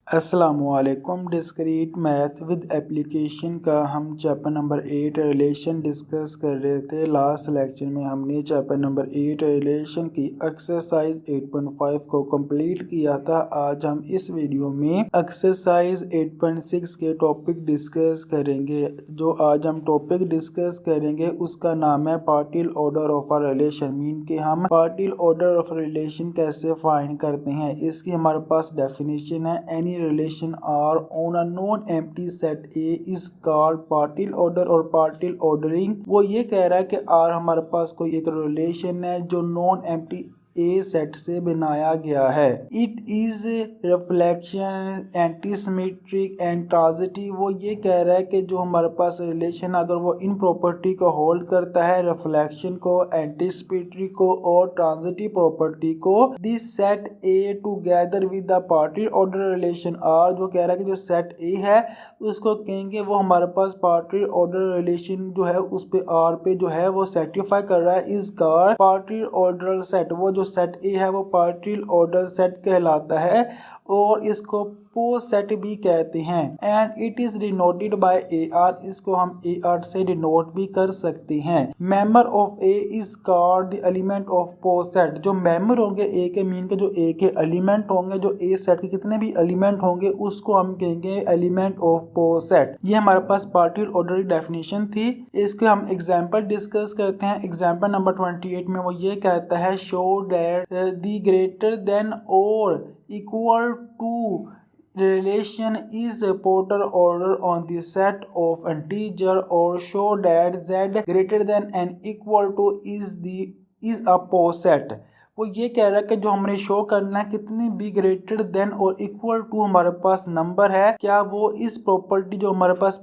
अस्सलामुअलैकुम। Discrete math with application का हम चैप्टर नंबर 8 रिलेशन डिस्कस कर रहे थे। लास्ट लेक्चर में हमने चैप्टर नंबर 8 रिलेशन की एक्सरसाइज 8.5 को कंप्लीट किया था। आज हम इस वीडियो में एक्सरसाइज 8.6 के टॉपिक डिस्कस करेंगे। जो आज हम टॉपिक डिस्कस करेंगे उसका नाम है partial order of a relation. Mean के हम पार्टियल ऑर्डर ऑफ रिलेशन कैसे फाइंड करते हैं, इसकी हमारे पास डेफिनेशन है। Any relation R on a non-empty set A is called partial order और partial ordering। वो ये कह रहा है कि R हमारे पास कोई एक रिलेशन है जो नॉन एम्प्टी ए सेट से बनाया गया है। It is reflection antisymmetric and transitive. वो ये कह रहा है कि जो हमारे पास रिलेशन अगर वो इन प्रॉपर्टी को होल्ड करता है, रिफ्लेक्शन को, एंटीसिमेट्रिक को और ट्रांजिटिव प्रॉपर्टी को, this set A together with the partial order relation are. जो कह रहा है कि जो सेट ए है उसको कहेंगे वो हमारे पास पार्टियल ऑर्डर रिलेशन जो है उस पे आर पे जो है वो सेटिफाई कर रहा है। इस कार पार्टियल ऑर्डर सेट, वो जो सेट ए है वो पार्टियल ऑर्डर सेट कहलाता है और इसको पोज सेट भी कहते हैं। And it is denoted by A R. इसको हम ए आर से डिनोट भी कर सकते हैं। Member of A is called the element of pose set. जो मेंबर होंगे ए के, मीन के जो ए के एलिमेंट होंगे, जो ए सेट के कितने भी एलिमेंट होंगे उसको हम कहेंगे एलिमेंट ऑफ पोज सेट। ये हमारे पास पार्टियल ऑर्डर की डेफिनेशन थी। इसके हम एग्जाम्पल डिस्कस करते हैं। एग्जाम्पल नंबर 28 में वो ये कहता है show that the greater than और equal to relation is a Porter order on the set of integer or show that z greater than and equal to is a pose set। वो ये कह रहा है कि जो हमने शो करना है कितनी भी ग्रेटर देन और इक्वल टू हमारे पास नंबर है, क्या वो इस प्रॉपर्टी जो हमारे पास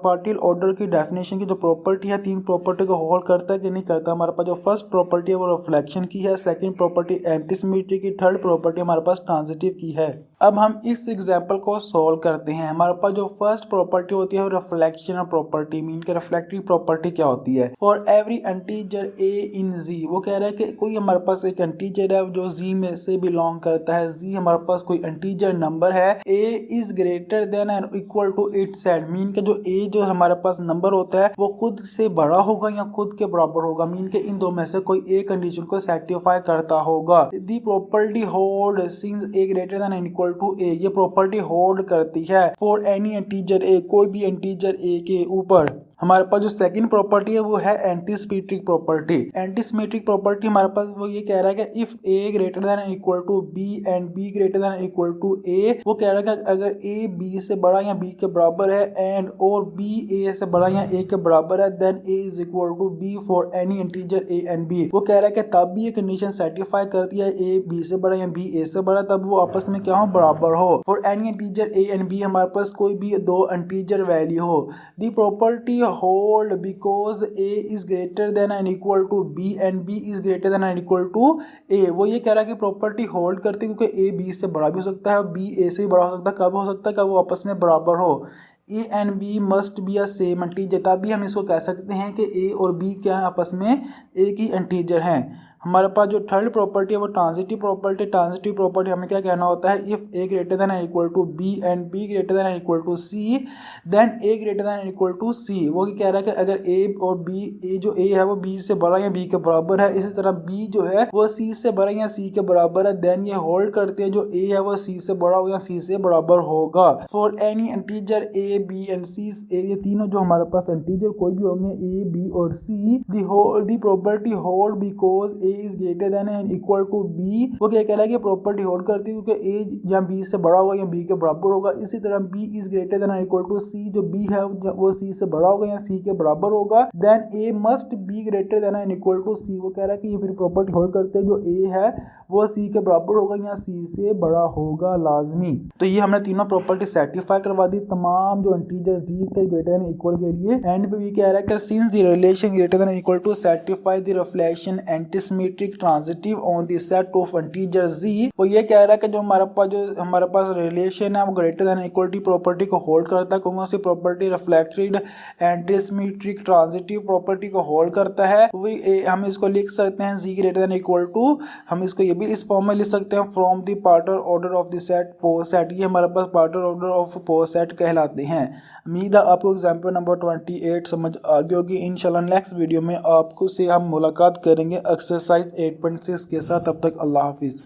पार्टियल ऑर्डर की डेफिनेशन की जो प्रॉपर्टी है, तीन प्रॉपर्टी को होल्ड करता है कि नहीं करता। हमारे पास जो फर्स्ट प्रॉपर्टी है वो रिफ्लेक्शन की है, सेकंड प्रॉपर्टी एंटीसिमेट्री की, थर्ड प्रॉपर्टी हमारे पास ट्रांजिटिव की है। अब हम इस एग्जाम्पल को सॉल्व करते हैं। हमारे पास जो फर्स्ट प्रॉपर्टी होती है वो रिफ्लेक्शन प्रॉपर्टी। मीन के रिफ्लेक्टिव प्रॉपर्टी क्या होती है, फॉर एवरी इंटीजर ए इन जी। वो कह रहा है कि कोई हमारे पास एक इंटीजर है जो जी में से बिलोंग करता है। जी हमारे पास कोई इंटीजर नंबर है। A is greater than and equal to its set. Mean के जो ए जो हमारे पास नंबर होता है वो खुद से बड़ा होगा या खुद के बराबर होगा। मीन के इन दो में से कोई एक कंडीशन को सेटिस्फाई करता होगा। The property hold since A greater than and equal to A. ये प्रॉपर्टी होल्ड करती है फॉर एनी इंटीजर ए, कोई भी इंटीजर ए के ऊपर। हमारे पास जो सेकंड प्रॉपर्टी है वो है एंटीसिमेट्रिक प्रॉपर्टी। एंटीसिमेट्रिक प्रॉपर्टी हमारे पास वो ये कह रहा है कि if A greater than and equal to B and B greater than and equal to A. वो कह रहा है कि अगर ए बी से बड़ा या बी के बराबर है एंड और बी ए से बड़ा या ए के बराबर है, then A is equal to B for any integer A and B. वो कह रहा है कि तब भी ये कंडीशन सेटिस्फाई करती है ए बी से बड़ा या बी ए से बड़ा, तब वो आपस में क्या हो, बराबर हो। For any integer A and B हमारे पास कोई भी दो इंटीजर वैल्यू हो। The property hold because a is greater than and equal to b and b is greater than and equal to a। वो ये कह रहा है कि प्रॉपर्टी होल्ड करती है क्योंकि a b से बड़ा भी हो सकता है और b a से भी बड़ा हो सकता है। कब हो सकता है, कब वो आपस में बराबर हो। a and b must be a same integer। तभी हम इसको कह सकते हैं कि a और b क्या है, आपस में एक ही इंटीजर हैं। हमारे पास जो थर्ड प्रॉपर्टी है वो ट्रांजिटिव प्रॉपर्टी। ट्रांजिटिव प्रॉपर्टी हमें क्या कहना होता है, if A greater than and equal to B and B greater than and equal to C then A greater than and equal to C. वो कह रहा है कि अगर ए और बी, ए जो ए है वो बी से बड़ा या बी के बराबर है, इसी तरह बी जो है वो सी से बड़ा या सी के बराबर है, देन ये होल्ड करते हैं जो ए है वो सी से बड़ा हो या सी से बराबर होगा। For any integer A B and C, ये तीनों जो हमारे पास इंटीजर कोई भी होंगे ए बी और C, the property hold because is greater than and equal to B. वो क्या कह रहा है कि प्रॉपर्टी होल्ड करती है क्योंकि ए या बी से बड़ा होगा या बी के बराबर होगा। इसी तरह B is greater than and equal to C, जो बी है वो सी से बड़ा होगा या सी के बराबर होगा, then A must be greater than and equal to C. वो कह रहा है कि ये फिर प्रॉपर्टी होल्ड करते हैं जो ए है वो सी के बराबर होगा या सी से बड़ा होगा लाजमी। तो ये हमने तीनों प्रॉपर्टी सेटिस्फाई करवा दी तमाम जो इंटीजर जी थे ग्रेटर देन इक्वल के लिए। एंड पे भी कह रहा है कि since the relation greater than equal to satisfy the reflection antisymmetry symmetric transitive on the set of integer z। वो ये कह रहा है कि जो हमारे पास रिलेशन है वो ग्रेटर देन इक्वलिटी प्रॉपर्टी को होल्ड करता है। कौन सी property? Reflected antisymmetric transitive property को होल्ड करता है। हम इसको लिख सकते हैं z greater than equal to, हम इसको ये भी इस फॉर्म में लिख सकते हैं from the partial order of the set poset. ये हमारे पास partial order of poset कहलाते हैं। उम्मीद है आपको एग्जाम्पल नंबर 28 समझ आ गई होगी। इंशाल्लाह नेक्स्ट वीडियो में आपको से हम मुलाकात करेंगे एक्सरसाइज 8.6 के साथ। तब तक अल्लाह हाफिज़।